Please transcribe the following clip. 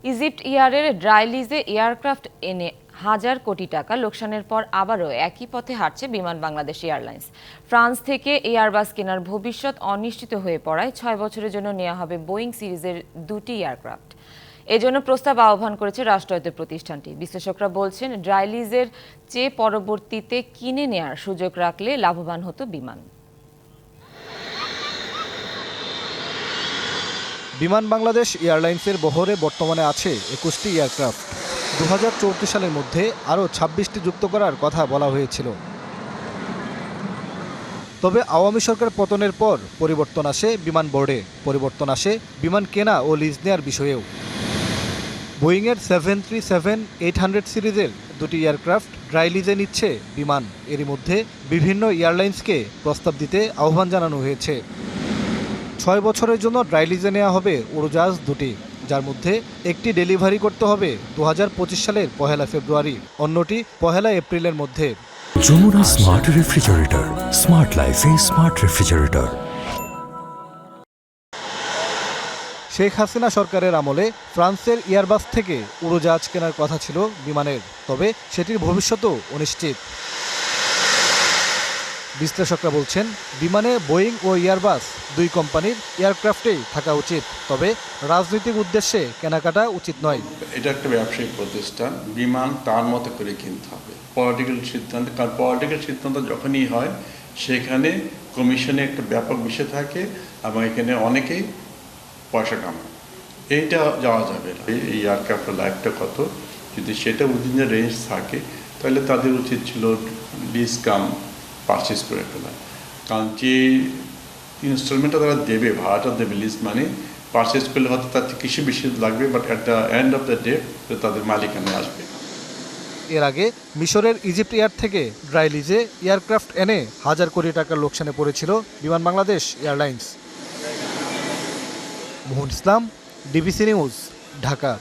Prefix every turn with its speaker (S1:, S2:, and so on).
S1: Egypt এয়ারের dry লিজে aircraft এনে হাজার কোটি টাকা লোকসানের পর আবারও একই পথে হাঁটছে বিমান বাংলাদেশ এয়ারলাইন্স। ফ্রান্স থেকে এয়ারবাস কেনার ভবিষ্যৎ অনিশ্চিত হয়ে পড়ায় 6 বছরের জন্য নেওয়া হবে বোয়িং সিরিজের 2টি এয়ারক্রাফট। এজন্য প্রস্তাব আহ্বান করেছে রাষ্ট্রায়ত্ত প্রতিষ্ঠানটি। বিশ্লেষকরা বলছেন, ড্রাই লিজের চেয়ে পরবর্তীতে কিনে নেয়ার সুযোগ রাখলে লাভবান হতো বিমান।
S2: বিমান বাংলাদেশ এয়ারলাইন্সের বহরে বর্তমানে আছে 21টি এয়ারক্রাফট। 2034 সালের মধ্যে আরও 26টি যুক্ত করার কথা বলা হয়েছিল। তবে আওয়ামী সরকার পতনের পর পরিবর্তন আসে বিমান বোর্ডে, পরিবর্তন আসে বিমান কেনা ও লিজ নেওয়ার বিষয়েও। বোয়িংয়ের 737-800 সিরিজের 2টি এয়ারক্রাফট ড্রাই লিজে নিচ্ছে বিমান। এরই মধ্যে বিভিন্ন এয়ারলাইন্সকে প্রস্তাব দিতে আহ্বান জানানো হয়েছে। 6 বছরের জন্য ড্রাই লিজে নেওয়া হবে উড়োজাহাজ 2টি, যার মধ্যে একটি ডেলিভারি করতে হবে 2025 সালের 1 ফেব্রুয়ারি, অন্যটি 1 এপ্রিলের মধ্যে।
S3: যমুনা স্মার্ট রেফ্রিজারেটর, স্মার্ট লাইফে স্মার্ট রেফ্রিজারেটর।
S2: শেখ হাসিনা সরকারের আমলে ফ্রান্সের এয়ারবাস থেকে উড়োজাহাজ কেনার কথা ছিল বিমানের, তবে সেটির ভবিষ্যতও অনিশ্চিত। বিশ্লেষকরা বলছেন, বিমানে বোয়িং ও এয়ারবাস 2 কোম্পানির এয়ারক্রাফটেই থাকা উচিত, তবে রাজনৈতিক উদ্দেশ্যে কেনাকাটা উচিত নয়।
S4: এটা একটা ব্যবসায়িক প্রতিষ্ঠান, বিমান তার মতো করে কিনতে হবে। পলিটিক্যাল সিদ্ধান্ত, কারণ পলিটিক্যাল সিদ্ধান্ত যখনই হয় সেখানে কমিশনে একটা ব্যাপক বিষয় থাকে এবং এখানে অনেকেই পয়সা কামায়। এইটা যাওয়া যাবে না। এই এয়ারক্রাফটের লাইফটা কত, যদি সেটা উইদিন রেঞ্জ থাকে তাহলে তাদের উচিত ছিল লিজ কাম পারচেস করে ফেলা। কারণ যে ইনস্টলমেন্টটা তারা দেবে, ভাড়াটা দেবে, লিজ মানে পারচেস করলে হয়তো তার থেকে কিছু বেশি লাগবে, but at the end of the day তাদের মালিকানায় আসবে।
S2: এর আগে মিশরের ইজিপ্ট এয়ার থেকে ড্রাই লিজে এয়ারক্রাফট এনে হাজার কোটি টাকার লোকসানে পড়েছিল বিমান বাংলাদেশ এয়ারলাইন্স। মোহন ইসলাম, ডিবিসি নিউজ, ঢাকা।